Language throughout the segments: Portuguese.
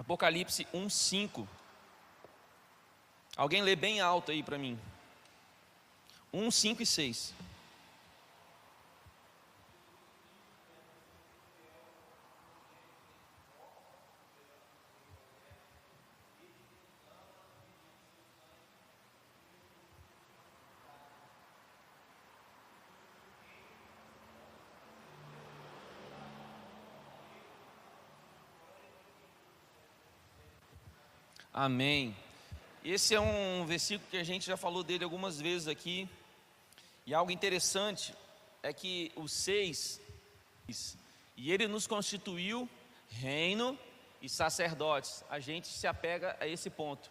Apocalipse 1:5. Alguém lê bem alto aí para mim. 1, 5 e 6. Amém. Esse é um versículo que a gente já falou dele algumas vezes aqui. E algo interessante é que o 6, e ele nos constituiu reino e sacerdotes. A gente se apega a esse ponto.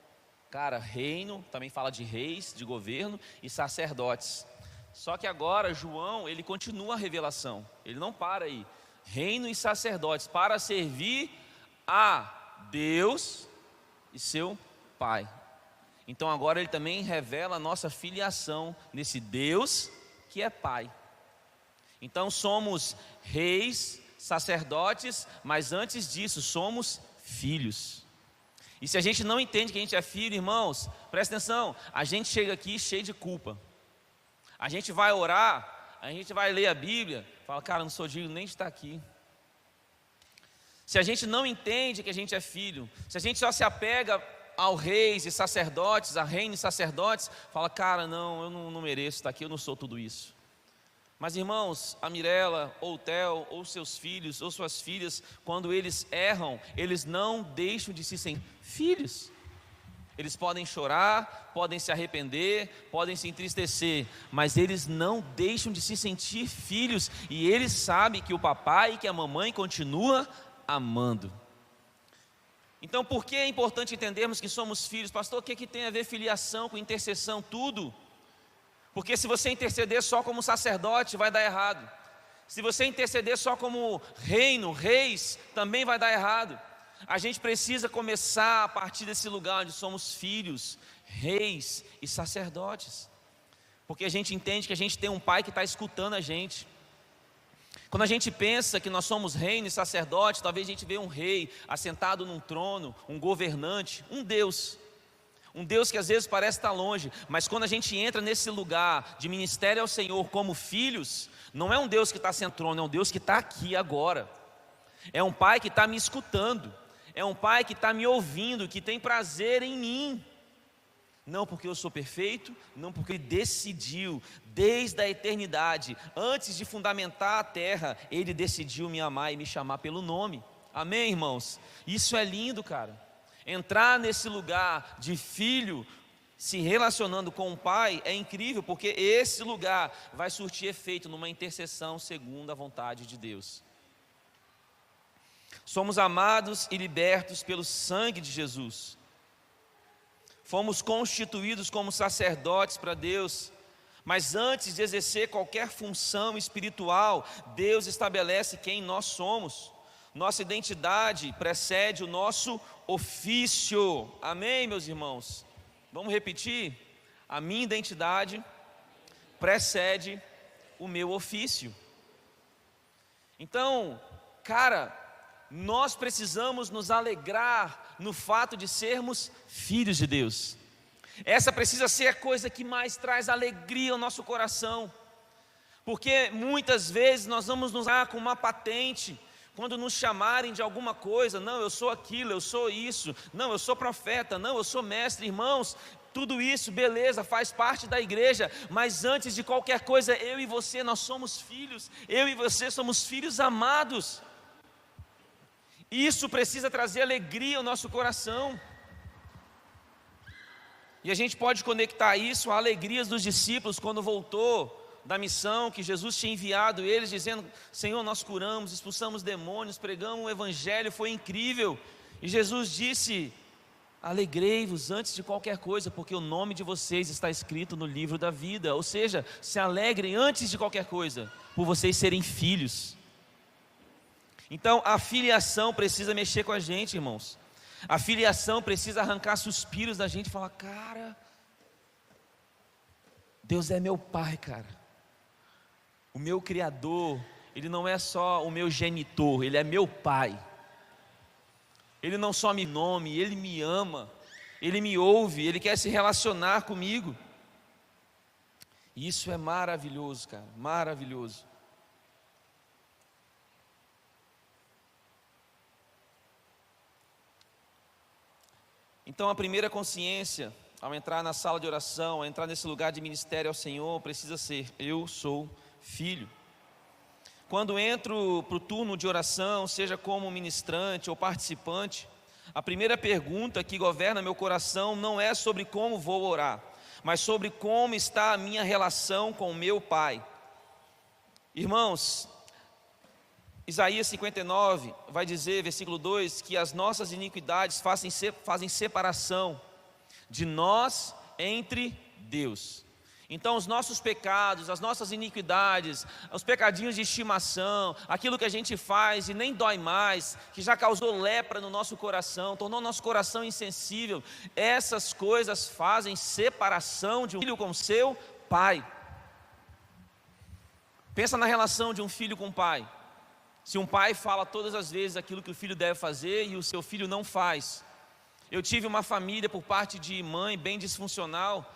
Cara, reino também fala de reis, de governo e sacerdotes. Só que agora João, ele continua a revelação. Ele não para aí. Reino e sacerdotes para servir a Deus e seu Pai. Então agora ele também revela a nossa filiação nesse Deus que é Pai. Então somos reis, sacerdotes, mas antes disso somos filhos. E se a gente não entende que a gente é filho, irmãos, presta atenção, a gente chega aqui cheio de culpa. A gente vai orar, a gente vai ler a Bíblia, fala, cara, não sou digno nem de estar aqui. Se a gente não entende que a gente é filho, se a gente só se apega ao reis e sacerdotes, a reino e sacerdotes, fala, cara, não, eu não mereço estar aqui, eu não sou tudo isso. Mas irmãos, a Mirela, ou o Theo, ou seus filhos, ou suas filhas, quando eles erram, eles não deixam de se sentir filhos. Eles podem chorar, podem se arrepender, podem se entristecer, mas eles não deixam de se sentir filhos, e eles sabem que o papai e que a mamãe continua amando. Então, por que é importante entendermos que somos filhos? Pastor, o que tem a ver filiação com intercessão? Tudo. Porque se você interceder só como sacerdote, vai dar errado. Se você interceder só como reino, reis, também vai dar errado. A gente precisa começar a partir desse lugar onde somos filhos, reis e sacerdotes. Porque a gente entende que a gente tem um pai que está escutando a gente. Quando a gente pensa que nós somos reino e sacerdote, talvez a gente vê um rei assentado num trono, um governante, um Deus que às vezes parece estar longe, mas quando a gente entra nesse lugar de ministério ao Senhor como filhos, não é um Deus que está sentado no trono, é um Deus que está aqui agora. É um pai que está me escutando, é um pai que está me ouvindo, que tem prazer em mim. Não porque eu sou perfeito, não porque Ele decidiu, desde a eternidade, antes de fundamentar a terra, Ele decidiu me amar e me chamar pelo nome. Amém, irmãos? Isso é lindo, cara. Entrar nesse lugar de filho, se relacionando com o pai, é incrível, porque esse lugar vai surtir efeito numa intercessão segundo a vontade de Deus. Somos amados e libertos pelo sangue de Jesus. Fomos constituídos como sacerdotes para Deus, mas antes de exercer qualquer função espiritual, Deus estabelece quem nós somos. Nossa identidade precede o nosso ofício. Amém, meus irmãos? Vamos repetir? A minha identidade precede o meu ofício. Então, cara, nós precisamos nos alegrar no fato de sermos filhos de Deus. Essa precisa ser a coisa que mais traz alegria ao nosso coração, porque muitas vezes nós vamos nos dar com uma patente, quando nos chamarem de alguma coisa, não, eu sou aquilo, eu sou isso, não, eu sou profeta, não, eu sou mestre. Irmãos, tudo isso, beleza, faz parte da igreja, mas antes de qualquer coisa, eu e você, nós somos filhos, eu e você somos filhos amados. Isso precisa trazer alegria ao nosso coração. E a gente pode conectar isso à alegria dos discípulos quando voltou da missão que Jesus tinha enviado eles, dizendo, Senhor, nós curamos, expulsamos demônios, pregamos o evangelho, foi incrível. E Jesus disse, alegrei-vos antes de qualquer coisa, porque o nome de vocês está escrito no livro da vida. Ou seja, se alegrem antes de qualquer coisa, por vocês serem filhos. Então a filiação precisa mexer com a gente, irmãos. A filiação precisa arrancar suspiros da gente e falar, cara, Deus é meu pai, cara. O meu criador, Ele não é só o meu genitor, Ele é meu pai. Ele não só me nome, Ele me ama, Ele me ouve, Ele quer se relacionar comigo. E isso é maravilhoso, cara, maravilhoso. Então a primeira consciência, ao entrar na sala de oração, ao entrar nesse lugar de ministério ao Senhor, precisa ser: eu sou filho. Quando entro para o turno de oração, seja como ministrante ou participante, a primeira pergunta que governa meu coração não é sobre como vou orar, mas sobre como está a minha relação com o meu Pai. Irmãos, Isaías 59 vai dizer, versículo 2, que as nossas iniquidades fazem separação de nós entre Deus. Então os nossos pecados, as nossas iniquidades, os pecadinhos de estimação, aquilo que a gente faz e nem dói mais, que já causou lepra no nosso coração, tornou nosso coração insensível, essas coisas fazem separação de um filho com seu pai. Pensa na relação de um filho com o pai. Se um pai fala todas as vezes aquilo que o filho deve fazer e o seu filho não faz. Eu tive uma família por parte de mãe bem disfuncional.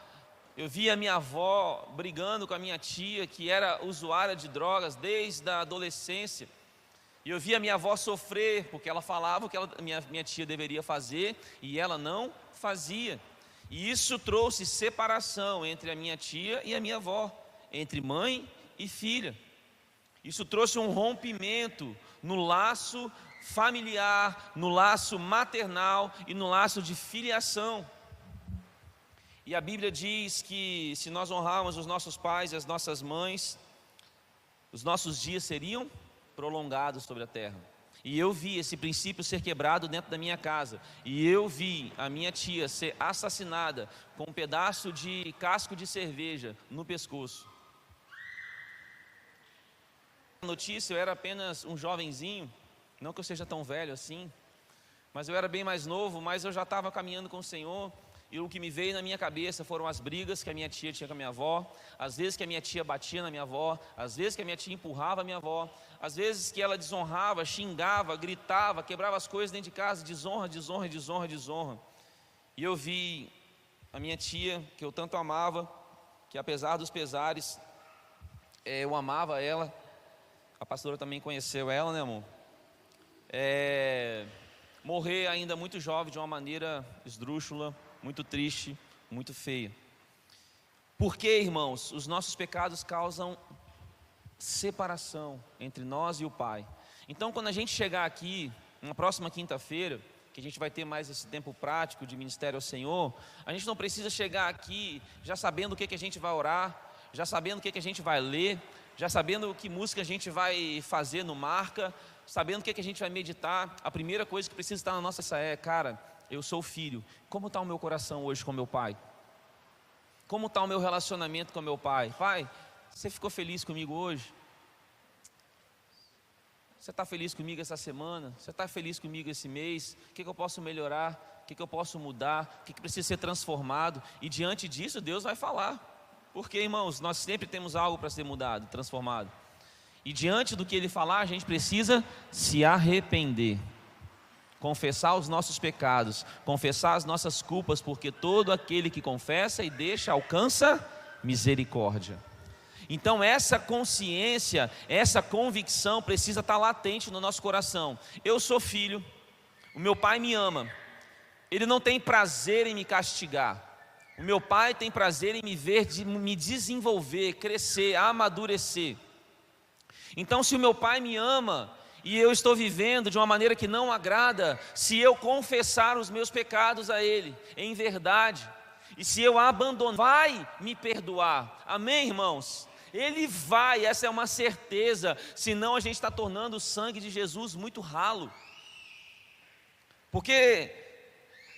Eu via a minha avó brigando com a minha tia, que era usuária de drogas desde a adolescência. E eu via a minha avó sofrer, porque ela falava o que minha tia deveria fazer e ela não fazia. E isso trouxe separação entre a minha tia e a minha avó, entre mãe e filha. Isso trouxe um rompimento no laço familiar, no laço maternal e no laço de filiação. E a Bíblia diz que se nós honrarmos os nossos pais e as nossas mães, os nossos dias seriam prolongados sobre a terra. E eu vi esse princípio ser quebrado dentro da minha casa. E eu vi a minha tia ser assassinada com um pedaço de casco de cerveja no pescoço. A notícia, eu era apenas um jovenzinho, não que eu seja tão velho assim, mas eu era bem mais novo, mas eu já estava caminhando com o Senhor. E o que me veio na minha cabeça foram as brigas que a minha tia tinha com a minha avó, às vezes que a minha tia batia na minha avó, às vezes que a minha tia empurrava a minha avó, às vezes que ela desonrava, xingava, gritava, quebrava as coisas dentro de casa, desonra, desonra, desonra, desonra. E eu vi a minha tia, que eu tanto amava, que apesar dos pesares, eu amava ela. A pastora também conheceu ela, né, amor? Morrer ainda muito jovem, de uma maneira esdrúxula, muito triste, muito feia. Porque, irmãos, os nossos pecados causam separação entre nós e o Pai. Então, quando a gente chegar aqui, na próxima quinta-feira, que a gente vai ter mais esse tempo prático de ministério ao Senhor, a gente não precisa chegar aqui já sabendo o que a gente vai orar, já sabendo o que a gente vai ler, já sabendo que música a gente vai fazer no Marca, sabendo o que a gente vai meditar. A primeira coisa que precisa estar na nossa cara, eu sou filho. Como está o meu coração hoje com meu pai? Como está o meu relacionamento com meu pai? Pai, você ficou feliz comigo hoje? Você está feliz comigo essa semana? Você está feliz comigo esse mês? O que eu posso melhorar? O que eu posso mudar? O que precisa ser transformado? E diante disso, Deus vai falar. Porque, irmãos, nós sempre temos algo para ser mudado, transformado. E diante do que Ele falar, a gente precisa se arrepender. Confessar os nossos pecados, confessar as nossas culpas, porque todo aquele que confessa e deixa alcança misericórdia. Então essa consciência, essa convicção precisa estar latente no nosso coração. Eu sou filho, o meu pai me ama, ele não tem prazer em me castigar. O meu pai tem prazer em me ver, me desenvolver, crescer, amadurecer. Então se o meu pai me ama, e eu estou vivendo de uma maneira que não agrada, se eu confessar os meus pecados a Ele, em verdade, e se eu abandonar, vai me perdoar, amém, irmãos? Ele vai, essa é uma certeza, senão a gente está tornando o sangue de Jesus muito ralo, porque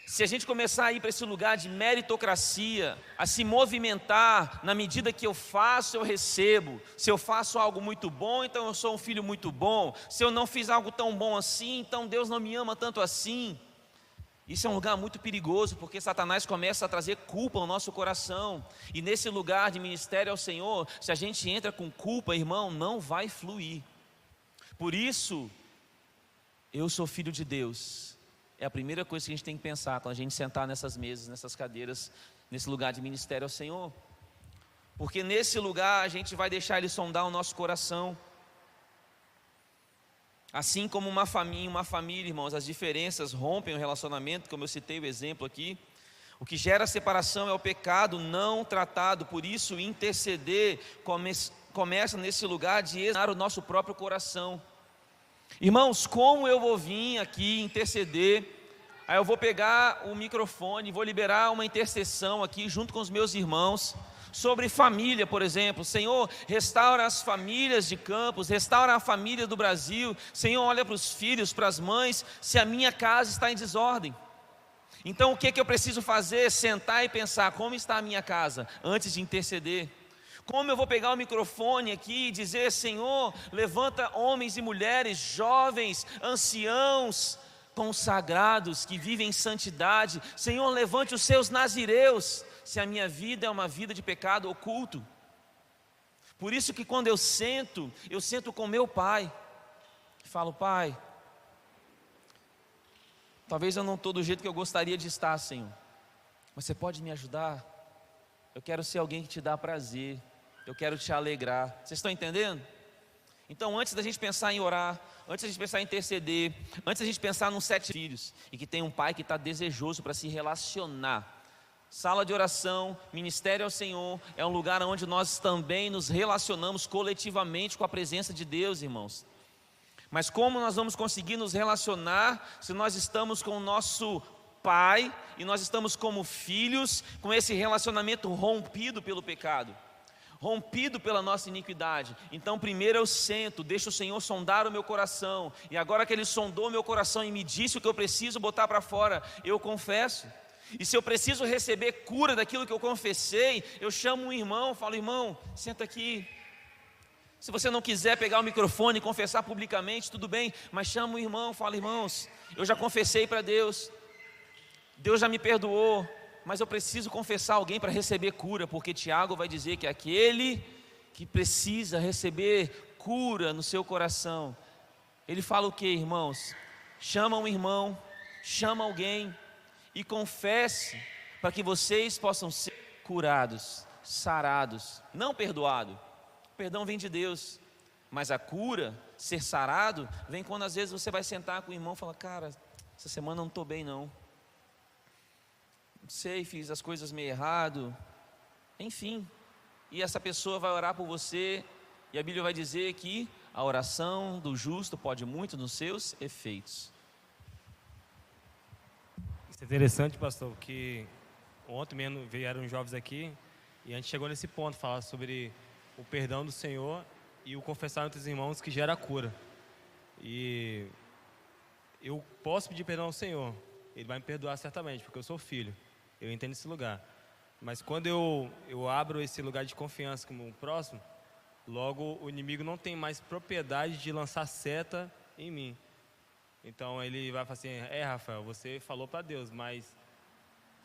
se a gente começar a ir para esse lugar de meritocracia, a se movimentar na medida que eu faço, eu recebo. Se eu faço algo muito bom, então eu sou um filho muito bom. Se eu não fiz algo tão bom assim, então Deus não me ama tanto assim. Isso é um lugar muito perigoso, porque Satanás começa a trazer culpa ao nosso coração. E nesse lugar de ministério ao Senhor, se a gente entra com culpa, irmão, não vai fluir. Por isso, eu sou filho de Deus. é a primeira coisa que a gente tem que pensar quando a gente sentar nessas mesas, nessas cadeiras, nesse lugar de ministério ao Senhor. Porque nesse lugar a gente vai deixar Ele sondar o nosso coração. Assim como uma família, irmãos, as diferenças rompem o relacionamento, como eu citei o exemplo aqui. O que gera separação é o pecado não tratado, por isso interceder começa nesse lugar de examinar o nosso próprio coração. Irmãos, como eu vou vir aqui interceder, aí eu vou pegar o microfone, vou liberar uma intercessão aqui junto com os meus irmãos, sobre família, por exemplo. Senhor, restaura as famílias de Campos, restaura a família do Brasil. Senhor, olha para os filhos, para as mães, se a minha casa está em desordem. Então o que eu preciso fazer? Sentar e pensar, como está a minha casa, antes de interceder. Como eu vou pegar o microfone aqui e dizer, Senhor, levanta homens e mulheres, jovens, anciãos, consagrados, que vivem em santidade. Senhor, levante os seus nazireus, se a minha vida é uma vida de pecado oculto. Por isso que quando eu sento com meu pai, e falo, Pai, talvez eu não estou do jeito que eu gostaria de estar, Senhor, mas você pode me ajudar? Eu quero ser alguém que te dá prazer, eu quero te alegrar. Vocês estão entendendo? Então, antes da gente pensar em orar, antes da gente pensar em interceder, antes da gente pensar nos 7 filhos, e que tem um pai que está desejoso para se relacionar, sala de oração, ministério ao Senhor, é um lugar onde nós também nos relacionamos coletivamente com a presença de Deus, irmãos. Mas como nós vamos conseguir nos relacionar se nós estamos com o nosso pai e nós estamos como filhos, com esse relacionamento rompido pelo pecado, rompido pela nossa iniquidade? Então primeiro eu sento, deixo o Senhor sondar o meu coração, e agora que Ele sondou o meu coração e me disse o que eu preciso botar para fora, eu confesso. E se eu preciso receber cura daquilo que eu confessei, eu chamo um irmão, falo, irmão, senta aqui. Se você não quiser pegar o microfone e confessar publicamente, tudo bem, mas chama um irmão, fala, irmãos, eu já confessei para Deus, Deus já me perdoou, mas eu preciso confessar alguém para receber cura, porque Tiago vai dizer que aquele que precisa receber cura no seu coração, ele fala o que, irmãos? Chama um irmão, chama alguém e confesse, para que vocês possam ser curados, sarados, não perdoados. O perdão vem de Deus, mas a cura, ser sarado, vem quando às vezes você vai sentar com o irmão e fala, cara, essa semana eu não estou bem não, não sei, fiz as coisas meio errado, enfim, e essa pessoa vai orar por você, e a Bíblia vai dizer que a oração do justo pode muito nos seus efeitos. Isso é interessante, pastor, que ontem mesmo vieram jovens aqui e a gente chegou nesse ponto, falar sobre o perdão do Senhor e o confessar entre os irmãos que gera cura. E eu posso pedir perdão ao Senhor, Ele vai me perdoar certamente, porque eu sou filho, eu entendo esse lugar. Mas quando eu abro esse lugar de confiança com o próximo, logo o inimigo não tem mais propriedade de lançar seta em mim. Então ele vai falar assim, Rafael, você falou para Deus, mas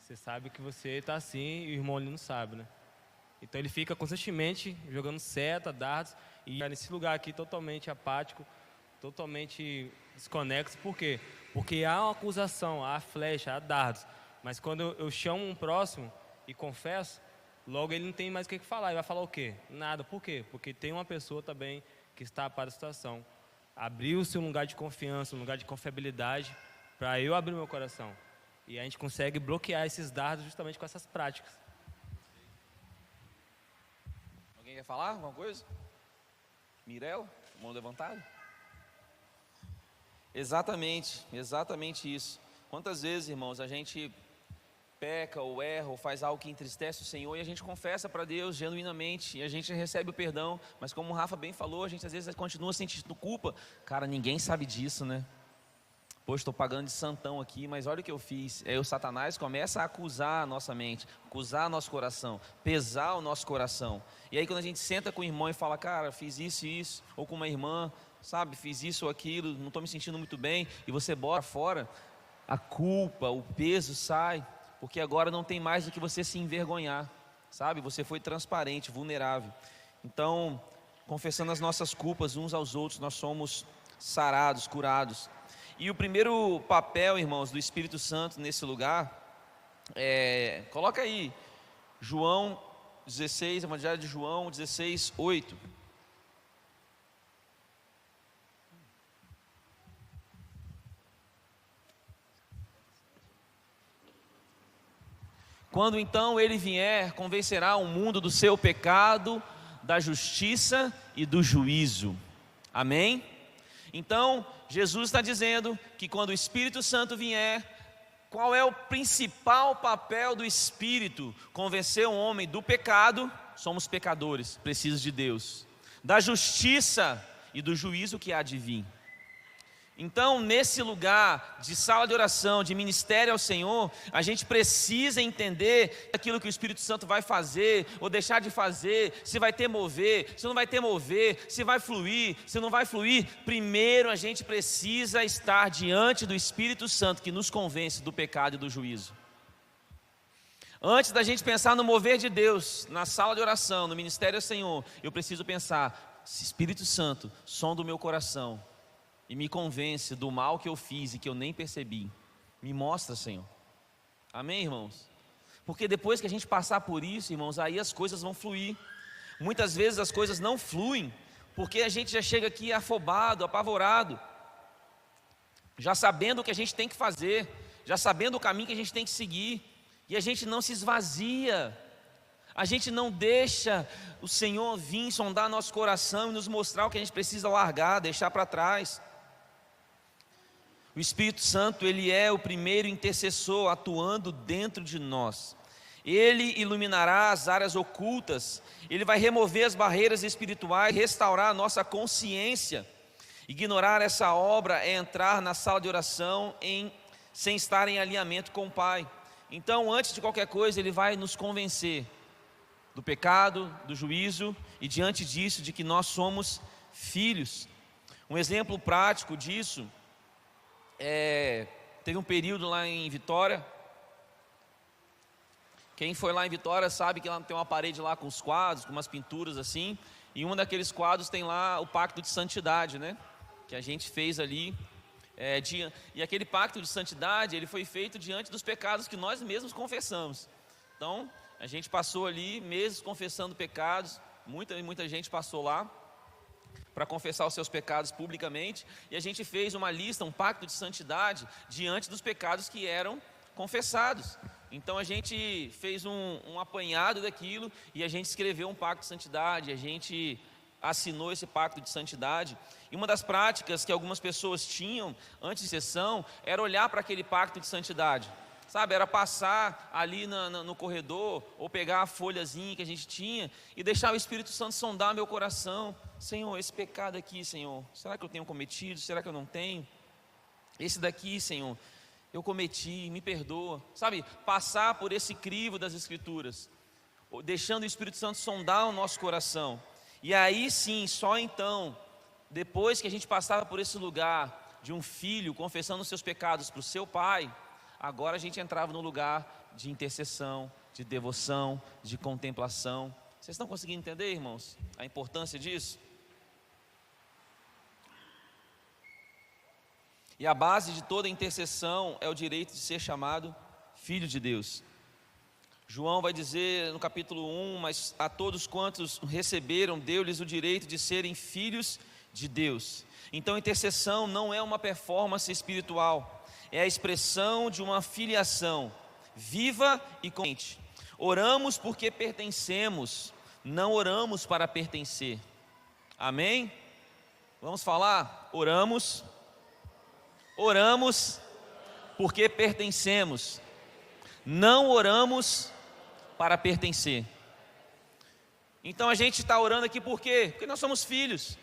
você sabe que você está assim e o irmão ele não sabe, né? Então ele fica constantemente jogando seta, dardos, e é nesse lugar aqui totalmente apático, totalmente desconexo. Por quê? Porque há uma acusação, há flecha, há dardos, mas quando eu chamo um próximo e confesso, logo ele não tem mais o que falar, ele vai falar o quê? Nada. Por quê? Porque tem uma pessoa também que está para a situação. Abriu-se um lugar de confiança, um lugar de confiabilidade, para eu abrir meu coração. E a gente consegue bloquear esses dardos justamente com essas práticas. Alguém quer falar alguma coisa? Mirella, mão levantada? Exatamente isso. Quantas vezes, irmãos, a gente peca ou erra ou faz algo que entristece o Senhor e a gente confessa para Deus genuinamente e a gente recebe o perdão, mas como o Rafa bem falou, a gente às vezes continua sentindo culpa. Cara, ninguém sabe disso, né? Poxa, estou pagando de santão aqui, mas olha o que eu fiz. Aí o Satanás começa a acusar a nossa mente, acusar nosso coração, pesar o nosso coração. E aí quando a gente senta com o irmão e fala, cara, fiz isso e isso, ou com uma irmã, sabe, fiz isso ou aquilo, não estou me sentindo muito bem, e você bota fora, a culpa, o peso sai, porque agora não tem mais do que você se envergonhar, sabe? Você foi transparente, vulnerável. Então, confessando as nossas culpas uns aos outros, nós somos sarados, curados. E o primeiro papel, irmãos, do Espírito Santo nesse lugar, coloca aí, João 16, Evangelho de João 16, 8. Quando então ele vier, convencerá o mundo do seu pecado, da justiça e do juízo. Amém? Então, Jesus está dizendo que quando o Espírito Santo vier, qual é o principal papel do Espírito? Convencer o homem do pecado, somos pecadores, precisos de Deus, da justiça e do juízo que há de vir. Então, nesse lugar de sala de oração, de ministério ao Senhor, a gente precisa entender aquilo que o Espírito Santo vai fazer ou deixar de fazer, se vai ter mover, se não vai ter mover, se vai fluir, se não vai fluir. Primeiro a gente precisa estar diante do Espírito Santo que nos convence do pecado e do juízo. Antes da gente pensar no mover de Deus, na sala de oração, no ministério ao Senhor, eu preciso pensar: Espírito Santo, sonda o meu coração e me convence do mal que eu fiz e que eu nem percebi. Me mostra, Senhor. Amém, irmãos? Porque depois que a gente passar por isso, irmãos, aí as coisas vão fluir. Muitas vezes as coisas não fluem, porque a gente já chega aqui afobado, apavorado, já sabendo o que a gente tem que fazer, já sabendo o caminho que a gente tem que seguir, e a gente não se esvazia. A gente não deixa o Senhor vir sondar nosso coração e nos mostrar o que a gente precisa largar, deixar para trás. O Espírito Santo, ele é o primeiro intercessor atuando dentro de nós. Ele iluminará as áreas ocultas, ele vai remover as barreiras espirituais, restaurar a nossa consciência. Ignorar essa obra é entrar na sala de oração sem estar em alinhamento com o Pai. Então, antes de qualquer coisa, ele vai nos convencer do pecado, do juízo, e diante disso, de que nós somos filhos. Um exemplo prático disso, teve um período lá em Vitória. Quem foi lá em Vitória sabe que lá tem uma parede lá com os quadros, com umas pinturas assim, e um daqueles quadros tem lá o pacto de santidade, né? Que a gente fez ali, e aquele pacto de santidade, ele foi feito diante dos pecados que nós mesmos confessamos. Então, a gente passou ali meses confessando pecados, muita gente passou lá para confessar os seus pecados publicamente, e a gente fez uma lista, um pacto de santidade diante dos pecados que eram confessados. Então a gente fez um apanhado daquilo e a gente escreveu um pacto de santidade, a gente assinou esse pacto de santidade. E uma das práticas que algumas pessoas tinham antes de sessão era olhar para aquele pacto de santidade. Sabe, era passar ali no corredor, ou pegar a folhazinha que a gente tinha e deixar o Espírito Santo sondar meu coração. Senhor, esse pecado aqui, Senhor, será que eu tenho cometido? Será que eu não tenho? Esse daqui, Senhor, eu cometi, me perdoa. Sabe, passar por esse crivo das Escrituras, deixando o Espírito Santo sondar o nosso coração. E aí sim, só então, depois que a gente passava por esse lugar de um filho confessando os seus pecados para o seu pai, agora a gente entrava no lugar de intercessão, de devoção, de contemplação. Vocês estão conseguindo entender, irmãos, a importância disso? E a base de toda intercessão é o direito de ser chamado filho de Deus. João vai dizer no capítulo 1, mas a todos quantos receberam, deu-lhes o direito de serem filhos de Deus. Então, intercessão não é uma performance espiritual, é a expressão de uma filiação viva e consciente. Oramos porque pertencemos, não oramos para pertencer. Amém? Vamos falar? Oramos porque pertencemos, não oramos para pertencer. Então a gente está orando aqui por quê? Porque nós somos filhos.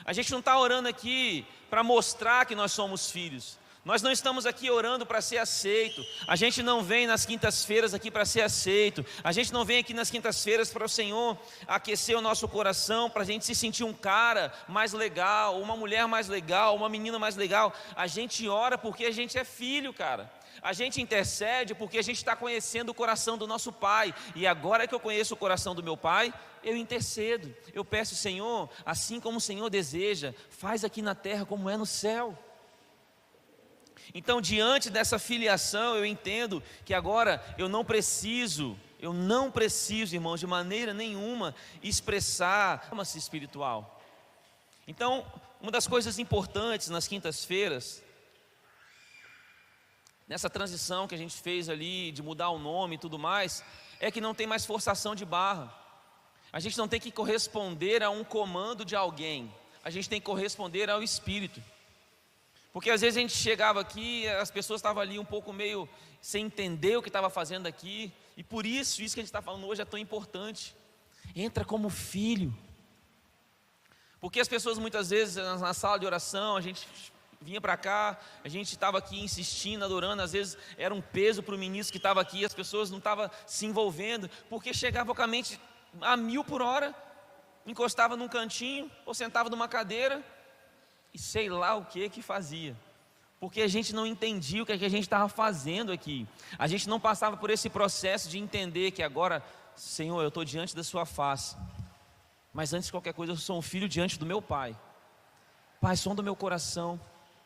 A gente não está orando aqui para mostrar que nós somos filhos. Nós não estamos aqui orando para ser aceito. A gente não vem nas quintas-feiras aqui para ser aceito. A gente não vem aqui nas quintas-feiras para o Senhor aquecer o nosso coração, para a gente se sentir um cara mais legal, uma mulher mais legal, uma menina mais legal. A gente ora porque a gente é filho, cara. A gente intercede porque a gente está conhecendo o coração do nosso Pai. E agora que eu conheço o coração do meu Pai, eu intercedo. Eu peço, Senhor, assim como o Senhor deseja, faz aqui na terra como é no céu. Então, diante dessa filiação, eu entendo que agora eu não preciso, irmãos, de maneira nenhuma expressar uma espiritual. Então, uma das coisas importantes nas quintas-feiras, nessa transição que a gente fez ali, de mudar o nome e tudo mais, é que não tem mais forçação de barra. A gente não tem que corresponder a um comando de alguém, a gente tem que corresponder ao Espírito. Porque às vezes a gente chegava aqui, as pessoas estavam ali um pouco meio sem entender o que estava fazendo aqui, e por isso que a gente está falando hoje é tão importante. Entra como filho. Porque as pessoas muitas vezes na sala de oração, a gente vinha para cá, a gente estava aqui insistindo, adorando, às vezes era um peso para o ministro que estava aqui, as pessoas não estavam se envolvendo, porque chegava com a mente a 1000 por hora, encostava num cantinho, ou sentava numa cadeira, e sei lá o que fazia, porque a gente não entendia o que a gente estava fazendo aqui, a gente não passava por esse processo de entender que agora, Senhor, eu estou diante da sua face, mas antes de qualquer coisa eu sou um filho diante do meu Pai. Pai, som do meu coração,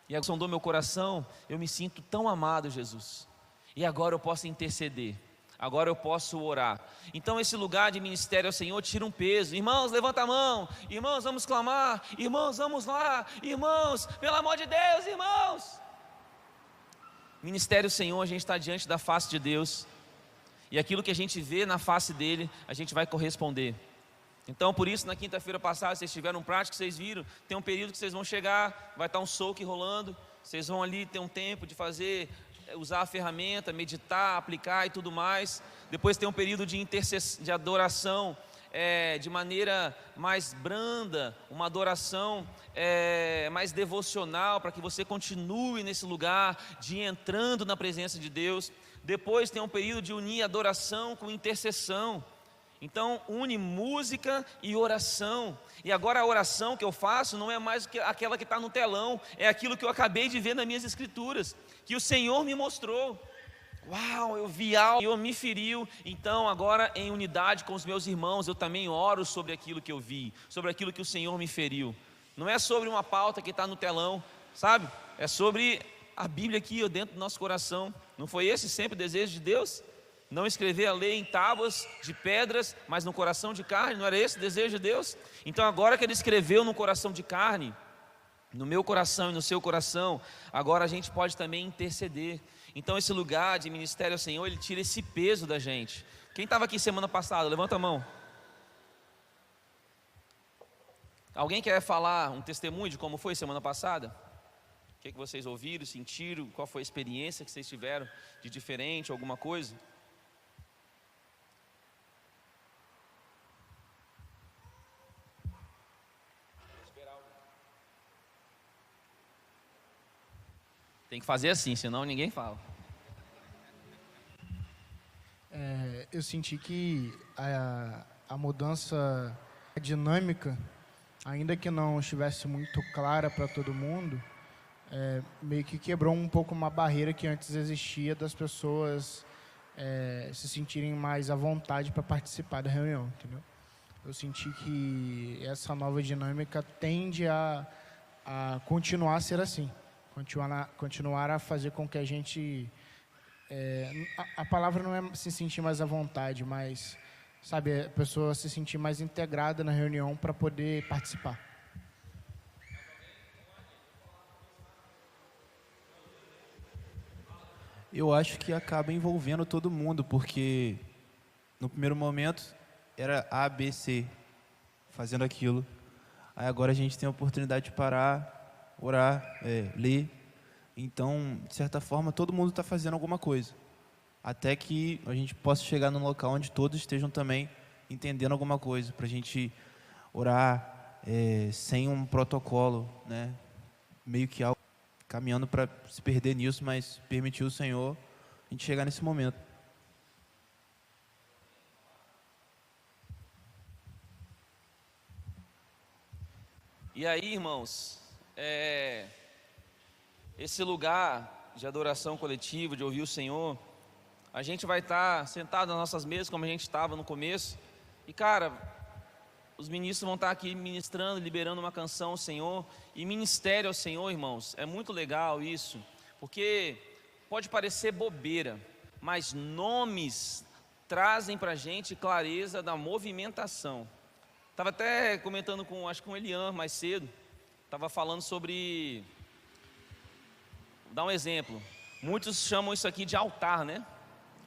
e a som do meu coração, eu me sinto tão amado, Jesus, e agora eu posso interceder, agora eu posso orar. Então esse lugar de ministério ao Senhor tira um peso. Irmãos, levanta a mão. Irmãos, vamos clamar. Irmãos, vamos lá. Irmãos, pelo amor de Deus, irmãos. Ministério ao Senhor, a gente está diante da face de Deus, e aquilo que a gente vê na face dele, a gente vai corresponder. Então por isso na quinta-feira passada, vocês tiveram um prático, vocês viram, tem um período que vocês vão chegar, vai estar um soak rolando, vocês vão ali ter um tempo de fazer, usar a ferramenta, meditar, aplicar e tudo mais. Depois tem um período de de adoração, de maneira mais branda, uma adoração mais devocional, para que você continue nesse lugar de ir entrando na presença de Deus. Depois tem um período de unir adoração com intercessão. Então une música e oração. E agora a oração que eu faço não é mais aquela que está no telão, é aquilo que eu acabei de ver nas minhas escrituras, que o Senhor me mostrou. Uau, eu vi algo, o Senhor me feriu. Então agora em unidade com os meus irmãos, eu também oro sobre aquilo que eu vi, sobre aquilo que o Senhor me feriu. Não é sobre uma pauta que está no telão, sabe? É sobre a Bíblia aqui dentro do nosso coração. Não foi esse sempre o desejo de Deus? Não escrever a lei em tábuas de pedras, mas no coração de carne, não era esse o desejo de Deus? Então agora que Ele escreveu no coração de carne, no meu coração e no seu coração, agora a gente pode também interceder. Então esse lugar de ministério ao Senhor, ele tira esse peso da gente. Quem estava aqui semana passada? Levanta a mão. Alguém quer falar um testemunho de como foi semana passada? O que vocês ouviram, sentiram? Qual foi a experiência que vocês tiveram de diferente, alguma coisa? Tem que fazer assim, senão ninguém fala. Eu senti que a mudança dinâmica, ainda que não estivesse muito clara para todo mundo, meio que quebrou um pouco uma barreira que antes existia das pessoas se sentirem mais à vontade para participar da reunião, entendeu? Eu senti que essa nova dinâmica tende a continuar a ser assim. Continuar a fazer com que a gente... a palavra não é se sentir mais à vontade, mas, sabe, a pessoa se sentir mais integrada na reunião para poder participar. Eu acho que acaba envolvendo todo mundo, porque no primeiro momento era A, B, C, fazendo aquilo. Aí agora a gente tem a oportunidade de parar, orar, ler. Então, de certa forma, todo mundo está fazendo alguma coisa. Até que a gente possa chegar num local onde todos estejam também entendendo alguma coisa. Para a gente orar sem um protocolo, né? Meio que algo caminhando para se perder nisso, mas permitir o Senhor a gente chegar nesse momento. E aí, irmãos, esse lugar de adoração coletiva, de ouvir o Senhor, a gente vai estar sentado nas nossas mesas, como a gente estava no começo, e cara, os ministros vão estar aqui ministrando, liberando uma canção ao Senhor, e ministério ao Senhor, irmãos, é muito legal isso, Porque pode parecer bobeira, mas nomes trazem para a gente clareza da movimentação. Estava até comentando acho que com o Elian mais cedo, estava falando sobre, vou dar um exemplo, muitos chamam isso aqui de altar, né?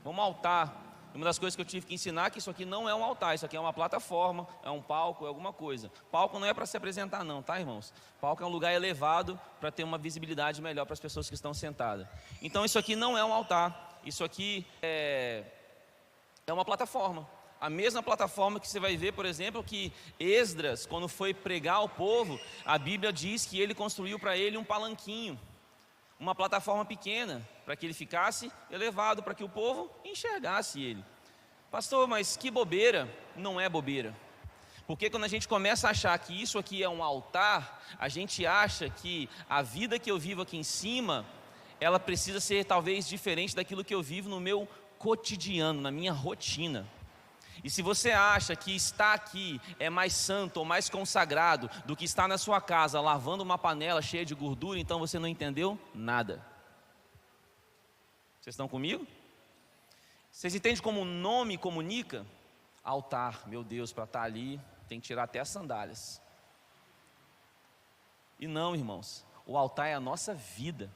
Vamos ao altar. Uma das coisas que eu tive que ensinar é que isso aqui não é um altar, isso aqui é uma plataforma, é um palco, é alguma coisa. Palco não é para se apresentar não, tá, irmãos? Palco é um lugar elevado para ter uma visibilidade melhor para as pessoas que estão sentadas. Então isso aqui não é um altar, isso aqui é uma plataforma. A mesma plataforma que você vai ver, por exemplo, que Esdras, quando foi pregar ao povo, a Bíblia diz que ele construiu para ele um palanquinho, uma plataforma pequena, para que ele ficasse elevado, para que o povo enxergasse ele. Pastor, mas que bobeira. Não é bobeira. Porque quando a gente começa a achar que isso aqui é um altar, a gente acha que a vida que eu vivo aqui em cima, ela precisa ser talvez diferente daquilo que eu vivo no meu cotidiano, na minha rotina. E se você acha que estar aqui é mais santo ou mais consagrado do que estar na sua casa lavando uma panela cheia de gordura, então você não entendeu nada. Vocês estão comigo? Vocês entendem como o nome comunica? Altar, meu Deus, para estar ali tem que tirar até as sandálias. E não, irmãos, o altar é a nossa vida.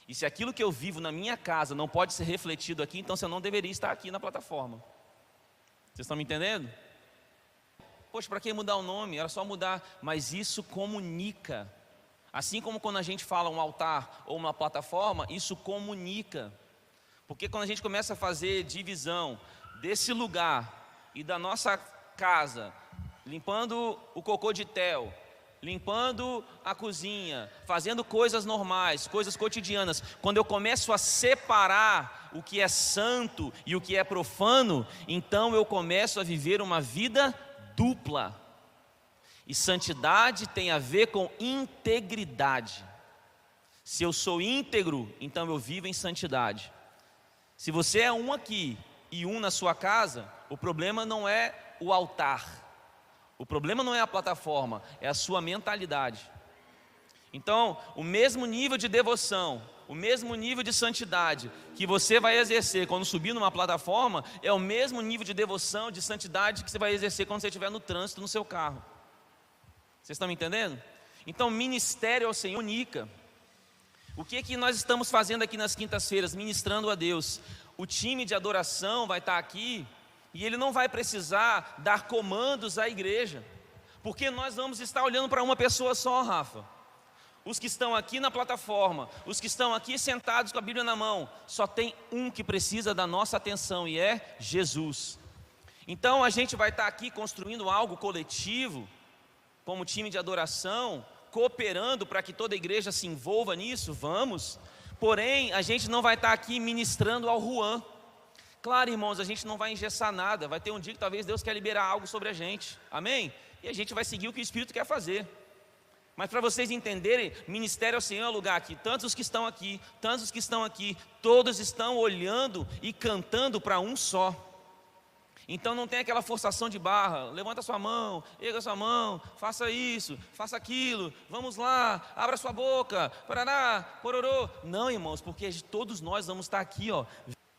E se aquilo que eu vivo na minha casa não pode ser refletido aqui, então você não deveria estar aqui na plataforma. Vocês estão me entendendo? Poxa, para que mudar o nome? Era só mudar, mas isso comunica. Assim como quando a gente fala um altar ou uma plataforma, isso comunica. Porque quando a gente começa a fazer divisão desse lugar e da nossa casa, limpando o cocô de Theo, limpando a cozinha, fazendo coisas normais, coisas cotidianas, quando eu começo a separar o que é santo e o que é profano, então eu começo a viver uma vida dupla. E santidade tem a ver com integridade. Se eu sou íntegro, então eu vivo em santidade. Se você é um aqui e um na sua casa, o problema não é o altar. O problema não é a plataforma, é a sua mentalidade. Então, o mesmo nível de devoção, o mesmo nível de santidade que você vai exercer quando subir numa plataforma, é o mesmo nível de devoção, de santidade que você vai exercer quando você estiver no trânsito no seu carro. Vocês estão me entendendo? Então, ministério ao Senhor comunica. O que nós estamos fazendo aqui nas quintas-feiras? Ministrando a Deus. O time de adoração vai estar aqui e ele não vai precisar dar comandos à igreja, porque nós vamos estar olhando para uma pessoa só, Rafa. Os que estão aqui na plataforma, os que estão aqui sentados com a Bíblia na mão, só tem um que precisa da nossa atenção e é Jesus. Então a gente vai estar aqui construindo algo coletivo, como time de adoração, cooperando para que toda a igreja se envolva nisso, vamos. Porém, a gente não vai estar aqui ministrando ao Juan. Claro, irmãos, a gente não vai engessar nada. Vai ter um dia que talvez Deus quer liberar algo sobre a gente, amém? E a gente vai seguir o que o Espírito quer fazer. Mas para vocês entenderem, ministério ao Senhor é um lugar que tantos os que estão aqui, tantos os que estão aqui, todos estão olhando e cantando para um só. Então não tem aquela forçação de barra, levanta sua mão, erga sua mão, faça isso, faça aquilo, vamos lá, abra sua boca, parará, pororô. Não, irmãos, porque todos nós vamos estar aqui, ó.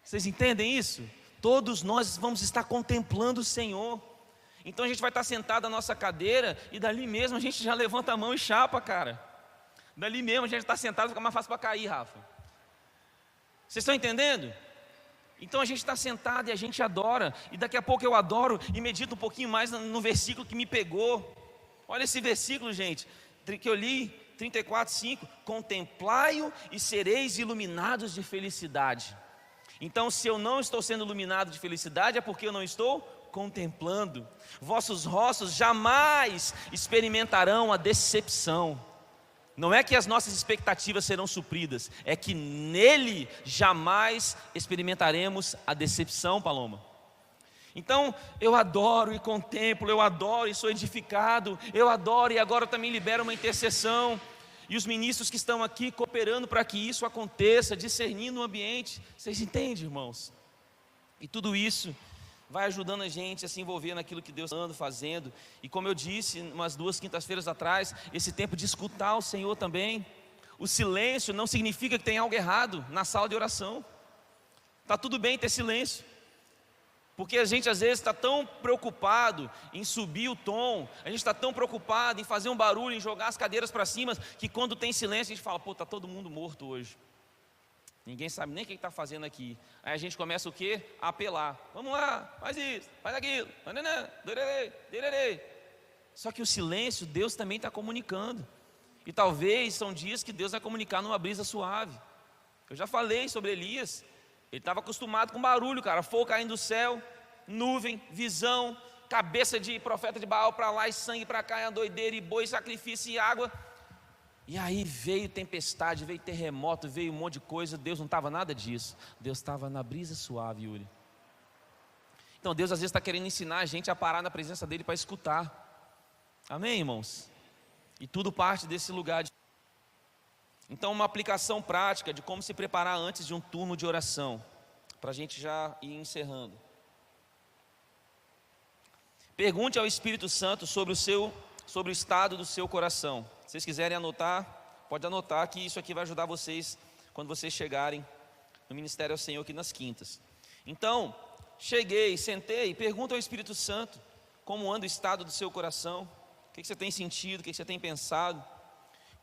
Vocês entendem isso? Todos nós vamos estar contemplando o Senhor. Então a gente vai estar sentado na nossa cadeira e dali mesmo a gente já levanta a mão e chapa, cara. Dali mesmo a gente está sentado, fica mais fácil para cair, Rafa. Vocês estão entendendo? Então a gente está sentado e a gente adora. E daqui a pouco eu adoro e medito um pouquinho mais no versículo que me pegou. Olha esse versículo, gente, que eu li, 34:5. Contemplai-o e sereis iluminados de felicidade. Então se eu não estou sendo iluminado de felicidade, é porque eu não estou contemplando. Vossos rostos jamais experimentarão a decepção. Não é que as nossas expectativas serão supridas, é que nele jamais experimentaremos a decepção, Paloma. Então, eu adoro e contemplo, eu adoro e sou edificado, eu adoro e agora também libero uma intercessão. E os ministros que estão aqui cooperando para que isso aconteça, discernindo o ambiente. Vocês entendem, irmãos? E tudo isso vai ajudando a gente a se envolver naquilo que Deus está fazendo. E como eu disse umas 2 quintas-feiras atrás, esse tempo de escutar o Senhor também. O silêncio não significa que tem algo errado na sala de oração. Está tudo bem ter silêncio. Porque a gente às vezes está tão preocupado em subir o tom, a gente está tão preocupado em fazer um barulho, em jogar as cadeiras para cima, que quando tem silêncio a gente fala, pô, está todo mundo morto hoje. Ninguém sabe nem o que está fazendo aqui. Aí a gente começa o quê? A apelar. Vamos lá, faz isso, faz aquilo. Só que o silêncio, Deus também está comunicando. E talvez são dias que Deus vai comunicar numa brisa suave. Eu já falei sobre Elias. Ele estava acostumado com barulho, cara. Fogo caindo do céu, nuvem, visão, cabeça de profeta de Baal para lá e sangue para cá, e a doideira, e boi, sacrifício e água. E aí veio tempestade, veio terremoto, veio um monte de coisa. Deus não estava nada disso. Deus estava na brisa suave, Yuri. Então Deus às vezes está querendo ensinar a gente a parar na presença dEle para escutar. Amém, irmãos? E tudo parte desse lugar. Então uma aplicação prática de como se preparar antes de um turno de oração. Para a gente já ir encerrando. Pergunte ao Espírito Santo sobre o estado do seu coração. Se vocês quiserem anotar, pode anotar que isso aqui vai ajudar vocês quando vocês chegarem no Ministério ao Senhor aqui nas quintas. Então, cheguei, sentei, pergunta ao Espírito Santo como anda o estado do seu coração, o que você tem sentido, o que você tem pensado.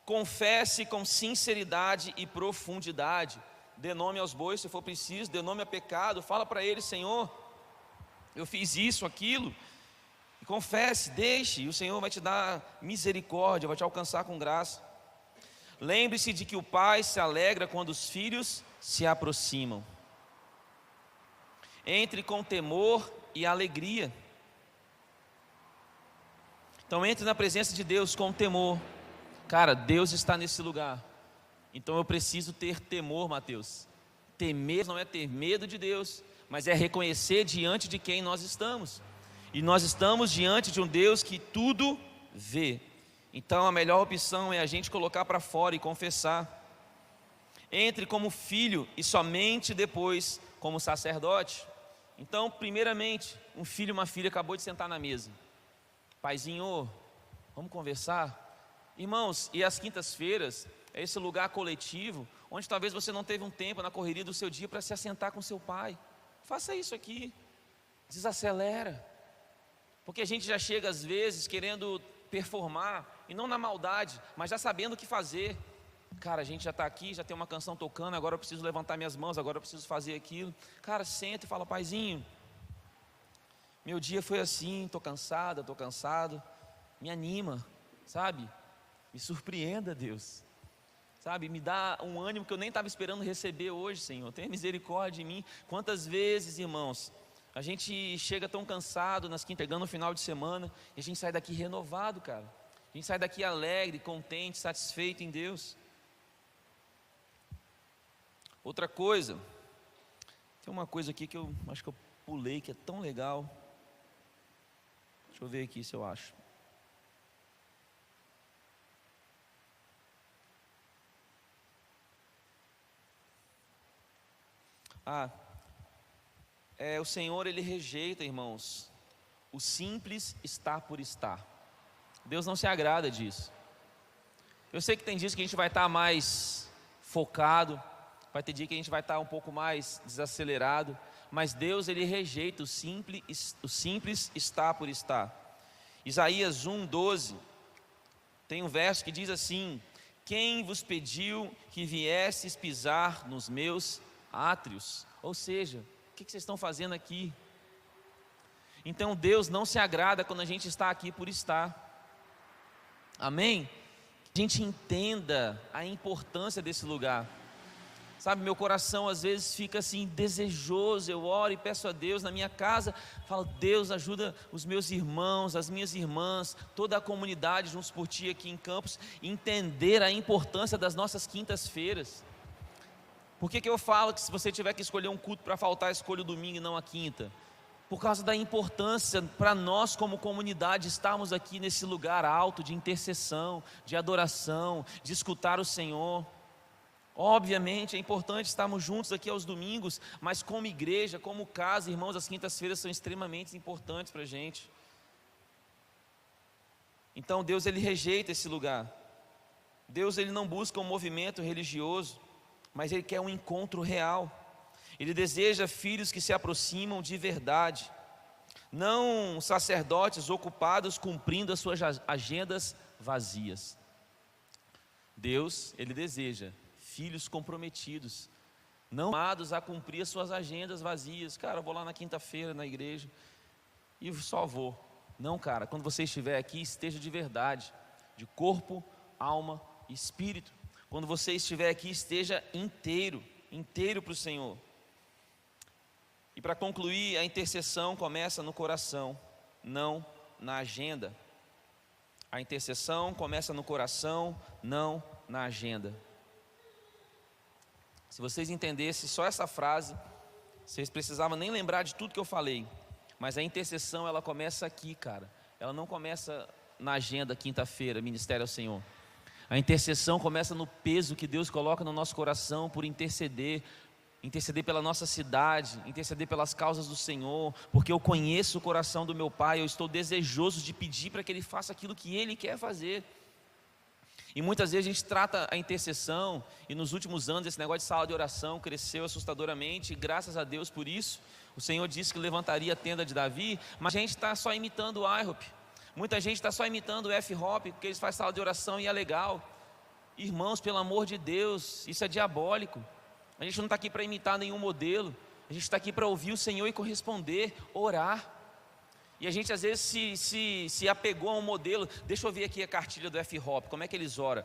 Confesse com sinceridade e profundidade. Dê nome aos bois se for preciso, dê nome a pecado, fala para ele, Senhor, eu fiz isso, aquilo. Confesse, deixe, e o Senhor vai te dar misericórdia, vai te alcançar com graça. Lembre-se de que o pai se alegra quando os filhos se aproximam. Entre com temor e alegria. Então entre na presença de Deus com temor. Cara, Deus está nesse lugar. Então eu preciso ter temor, Mateus. Temer não é ter medo de Deus, mas é reconhecer diante de quem nós estamos. E nós estamos diante de um Deus que tudo vê. Então a melhor opção é a gente colocar para fora e confessar. Entre como filho e somente depois como sacerdote. Então, primeiramente, um filho e uma filha acabou de sentar na mesa. Paizinho, vamos conversar? Irmãos, e as quintas-feiras é esse lugar coletivo onde talvez você não teve um tempo na correria do seu dia para se assentar com seu pai. Faça isso aqui. Desacelera. Porque a gente já chega às vezes querendo performar, e não na maldade, mas já sabendo o que fazer. Cara, a gente já está aqui, já tem uma canção tocando, agora eu preciso levantar minhas mãos, agora eu preciso fazer aquilo. Cara, senta e fala, paizinho, meu dia foi assim, estou cansado, me anima, sabe? Me surpreenda, Deus. Sabe, me dá um ânimo que eu nem estava esperando receber hoje, Senhor. Tenha misericórdia de mim. Quantas vezes, irmãos, a gente chega tão cansado nas quintas, pegando no final de semana, e a gente sai daqui renovado, cara. A gente sai daqui alegre, contente, satisfeito em Deus. Outra coisa, tem uma coisa aqui que eu acho que eu pulei, que é tão legal. Deixa eu ver aqui se eu acho. O Senhor, Ele rejeita, irmãos, o simples estar por estar. Deus não se agrada disso. Eu sei que tem dias que a gente vai estar mais focado, vai ter dia que a gente vai estar um pouco mais desacelerado, mas Deus, Ele rejeita o simples estar por estar. Isaías 1:12, tem um verso que diz assim: quem vos pediu que viesses pisar nos meus átrios? Ou seja, o que vocês estão fazendo aqui? Então Deus não se agrada quando a gente está aqui por estar. Amém? Que a gente entenda a importância desse lugar. Sabe, meu coração às vezes fica assim desejoso. Eu oro e peço a Deus na minha casa, falo, Deus ajuda os meus irmãos, as minhas irmãs, toda a comunidade juntos por Ti aqui em Campos, entender a importância das nossas quintas-feiras. Por que eu falo que se você tiver que escolher um culto para faltar, escolha o domingo e não a quinta? Por causa da importância para nós como comunidade estarmos aqui nesse lugar alto de intercessão, de adoração, de escutar o Senhor. Obviamente é importante estarmos juntos aqui aos domingos, mas como igreja, como casa, irmãos, as quintas-feiras são extremamente importantes para a gente. Então Deus, Ele rejeita esse lugar. Deus, ele não busca um movimento religioso, mas ele quer um encontro real. Ele deseja filhos que se aproximam de verdade, não sacerdotes ocupados cumprindo as suas agendas vazias. Deus, ele deseja filhos comprometidos, não amados a cumprir as suas agendas vazias. Cara, eu vou lá na quinta-feira na igreja e só vou. Não, cara, quando você estiver aqui, esteja de verdade, de corpo, alma e espírito. Quando você estiver aqui, esteja inteiro para o Senhor. E para concluir, a intercessão começa no coração, não na agenda. A intercessão começa no coração, não na agenda. Se vocês entendessem só essa frase, vocês precisavam nem lembrar de tudo que eu falei. Mas a intercessão, ela começa aqui, cara. Ela não começa na agenda, quinta-feira, ministério ao Senhor. A intercessão começa no peso que Deus coloca no nosso coração por interceder pela nossa cidade, interceder pelas causas do Senhor, porque eu conheço o coração do meu Pai, eu estou desejoso de pedir para que Ele faça aquilo que Ele quer fazer. E muitas vezes a gente trata a intercessão, e nos últimos anos esse negócio de sala de oração cresceu assustadoramente, e graças a Deus por isso. O Senhor disse que levantaria a tenda de Davi, mas a gente está só imitando o IHOP, muita gente está só imitando o F-Hop, porque eles fazem sala de oração e é legal. Irmãos, pelo amor de Deus, isso é diabólico. A gente não está aqui para imitar nenhum modelo, a gente está aqui para ouvir o Senhor e corresponder, orar. E a gente às vezes se apegou a um modelo. Deixa eu ver aqui a cartilha do F-Hop, como é que eles oram?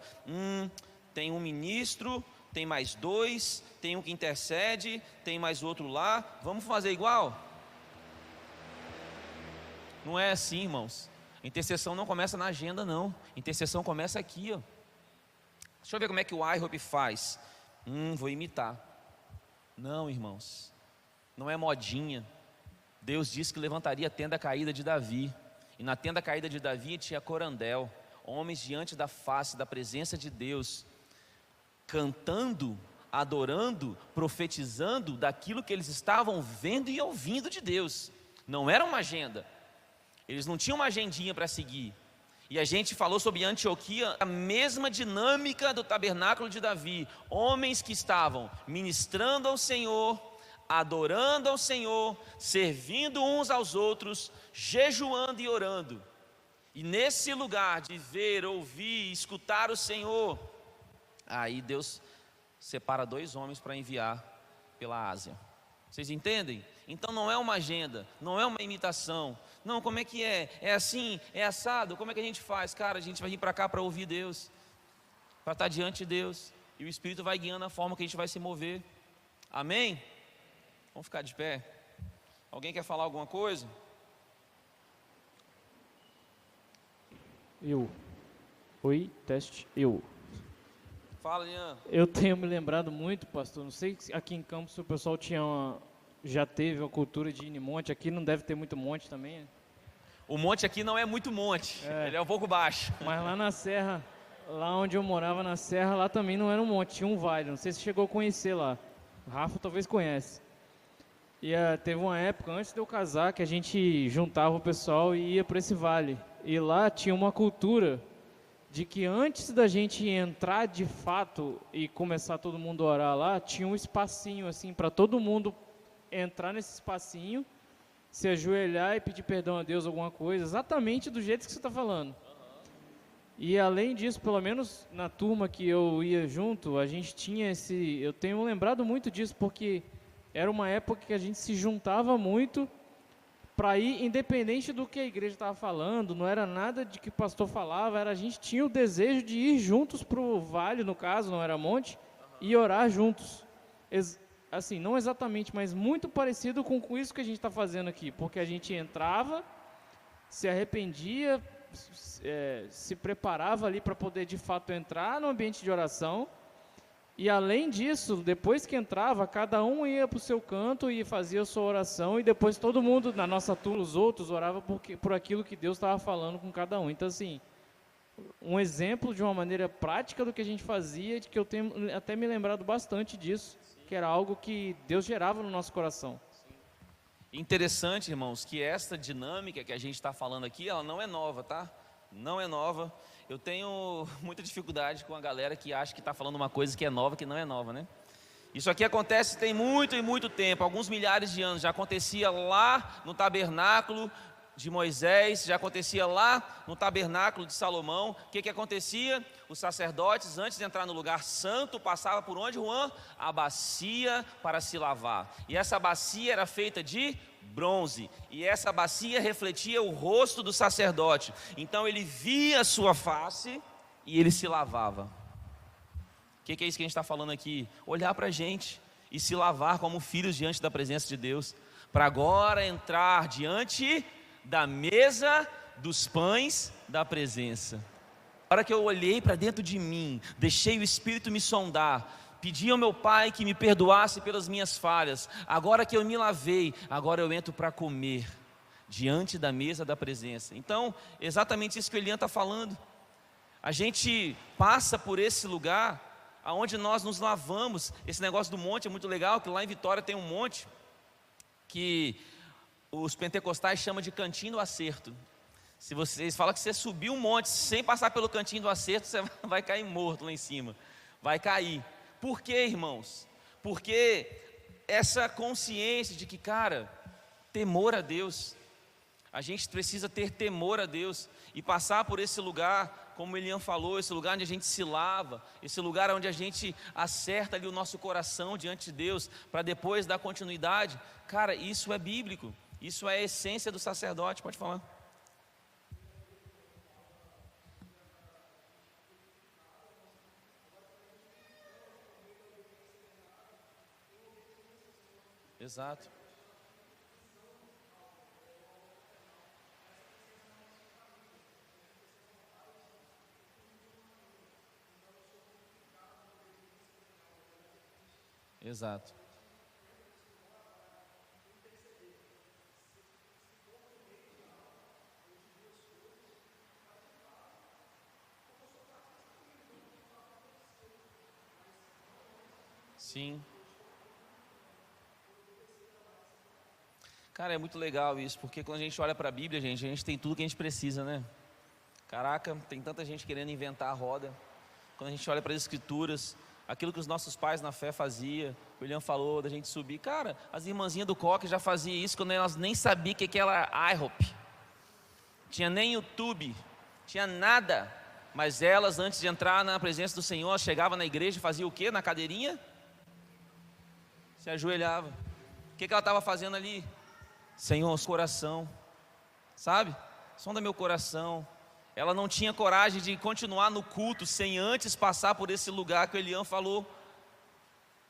Tem um ministro, tem mais dois, tem um que intercede, tem mais outro lá, vamos fazer igual? Não é assim, irmãos. A intercessão não começa na agenda, não. A intercessão começa aqui, ó. Deixa eu ver como é que o IHOP faz. Vou imitar. Não, irmãos, não é modinha. Deus disse que levantaria a tenda caída de Davi, e na tenda caída de Davi tinha corandel, homens diante da face, da presença de Deus, cantando, adorando, profetizando daquilo que eles estavam vendo e ouvindo de Deus. Não era uma agenda, eles não tinham uma agendinha para seguir. E a gente falou sobre Antioquia, a mesma dinâmica do tabernáculo de Davi. Homens que estavam ministrando ao Senhor, adorando ao Senhor, servindo uns aos outros, jejuando e orando. E nesse lugar de ver, ouvir, escutar o Senhor, aí Deus separa 2 homens para enviar pela Ásia. Vocês entendem? Então não é uma agenda, não é uma imitação. Não, como é que é? É assim? É assado? Como é que a gente faz? Cara, a gente vai vir para cá para ouvir Deus, para estar diante de Deus, e o Espírito vai guiando a forma que a gente vai se mover. Amém? Vamos ficar de pé. Alguém quer falar alguma coisa? Oi, teste, Fala, Lian. Eu tenho me lembrado muito, pastor, não sei se aqui em Campos o pessoal já teve uma cultura de ir em monte, aqui não deve ter muito monte também, né? O monte aqui não é muito monte, ele é um pouco baixo. Mas lá na serra, lá onde eu morava na serra, lá também não era um monte, tinha um vale, não sei se chegou a conhecer lá, o Rafa talvez conhece. E teve uma época, antes de eu casar, que a gente juntava o pessoal e ia para esse vale, e lá tinha uma cultura de que antes da gente entrar de fato e começar todo mundo a orar lá, tinha um espacinho assim para todo mundo entrar nesse espacinho, se ajoelhar e pedir perdão a Deus alguma coisa, exatamente do jeito que você está falando. E além disso, pelo menos na turma que eu ia junto, a gente tinha eu tenho lembrado muito disso, porque era uma época que a gente se juntava muito para ir, independente do que a igreja estava falando, não era nada de que o pastor falava, a gente tinha o desejo de ir juntos para o vale, no caso, não era monte, e orar juntos. Assim, não exatamente, mas muito parecido com isso que a gente está fazendo aqui, porque a gente entrava, se arrependia, se preparava ali para poder de fato entrar no ambiente de oração, e além disso, depois que entrava, cada um ia para o seu canto e fazia a sua oração, e depois todo mundo, na nossa turma, os outros, orava por aquilo que Deus estava falando com cada um. Então, assim, um exemplo de uma maneira prática do que a gente fazia, de que eu tenho até me lembrado bastante disso, que era algo que Deus gerava no nosso coração. Interessante, irmãos, que esta dinâmica que a gente está falando aqui, ela não é nova, tá? Não é nova. eu tenho muita dificuldade com a galera que acha que está falando uma coisa que é nova, que não é nova, né? Isso aqui acontece tem muito e muito tempo, alguns milhares de anos. Já acontecia lá no tabernáculo de Moisés, já acontecia lá no tabernáculo de Salomão. O que acontecia? Os sacerdotes, antes de entrar no lugar santo, passavam por onde, Juan? A bacia para se lavar. E essa bacia era feita de bronze, e essa bacia refletia o rosto do sacerdote. Então ele via a sua face e ele se lavava. O que é isso que a gente está falando aqui? Olhar para a gente e se lavar como filhos diante da presença de Deus, para agora entrar diante da mesa dos pães da presença. A hora que eu olhei para dentro de mim, deixei o Espírito me sondar, pedi ao meu Pai que me perdoasse pelas minhas falhas. Agora que eu me lavei, agora eu entro para comer diante da mesa da presença. Então, exatamente isso que o Elian está falando. A gente passa por esse lugar aonde nós nos lavamos. Esse negócio do monte é muito legal, que lá em Vitória tem um monte que os pentecostais chamam de cantinho do acerto. Se vocês falam que você subiu um monte sem passar pelo cantinho do acerto, você vai cair morto lá em cima. Vai cair. Por quê, irmãos? Porque essa consciência de que, cara, temor a Deus. A gente precisa ter temor a Deus e passar por esse lugar, como o Elian falou, esse lugar onde a gente se lava, esse lugar onde a gente acerta ali o nosso coração diante de Deus, para depois dar continuidade. Cara, isso é bíblico, isso é a essência do sacerdote. Pode falar. Exato. Exato. Sim. Cara, é muito legal isso, porque quando a gente olha para a Bíblia, a gente tem tudo que a gente precisa, né? Caraca, tem tanta gente querendo inventar a roda. Quando a gente olha para as Escrituras, aquilo que os nossos pais na fé faziam, o William falou da gente subir. Cara, as irmãzinhas do coque já faziam isso quando elas nem sabiam o que era IHOP. Tinha nem YouTube, tinha nada. Mas elas, antes de entrar na presença do Senhor, chegavam na igreja e faziam o quê? Na cadeirinha? Se ajoelhava. O que ela estava fazendo ali? Senhor, coração, sabe? Sonda meu coração. Ela não tinha coragem de continuar no culto sem antes passar por esse lugar que o Elian falou,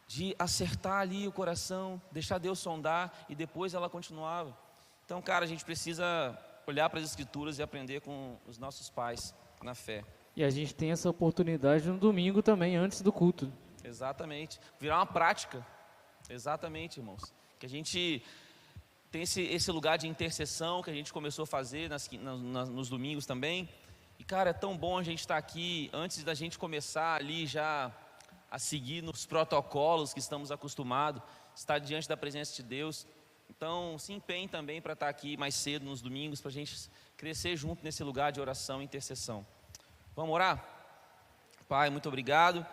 de acertar ali o coração, deixar Deus sondar, e depois ela continuava. Então, cara, a gente precisa olhar para as Escrituras e aprender com os nossos pais na fé. E a gente tem essa oportunidade no domingo também, antes do culto. Exatamente, virar uma prática. Exatamente, irmãos. Que a gente tem esse lugar de intercessão que a gente começou a fazer nos domingos também. E, cara, é tão bom a gente estar aqui, antes da gente começar ali já a seguir nos protocolos que estamos acostumados, estar diante da presença de Deus. Então, se empenhe também para estar aqui mais cedo nos domingos, para a gente crescer junto nesse lugar de oração e intercessão. Vamos orar? Pai, muito obrigado.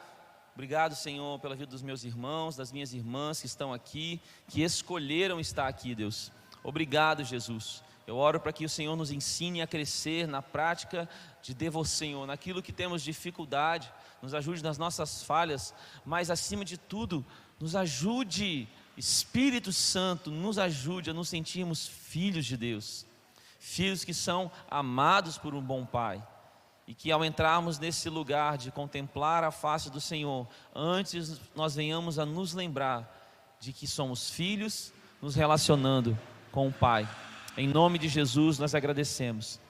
Obrigado, Senhor, pela vida dos meus irmãos, das minhas irmãs que estão aqui, que escolheram estar aqui, Deus. Obrigado, Jesus. Eu oro para que o Senhor nos ensine a crescer na prática de devoção, Senhor, naquilo que temos dificuldade, nos ajude nas nossas falhas, mas acima de tudo, nos ajude, Espírito Santo, nos ajude a nos sentirmos filhos de Deus, filhos que são amados por um bom Pai. E que ao entrarmos nesse lugar de contemplar a face do Senhor, antes nós venhamos a nos lembrar de que somos filhos nos relacionando com o Pai. Em nome de Jesus nós agradecemos.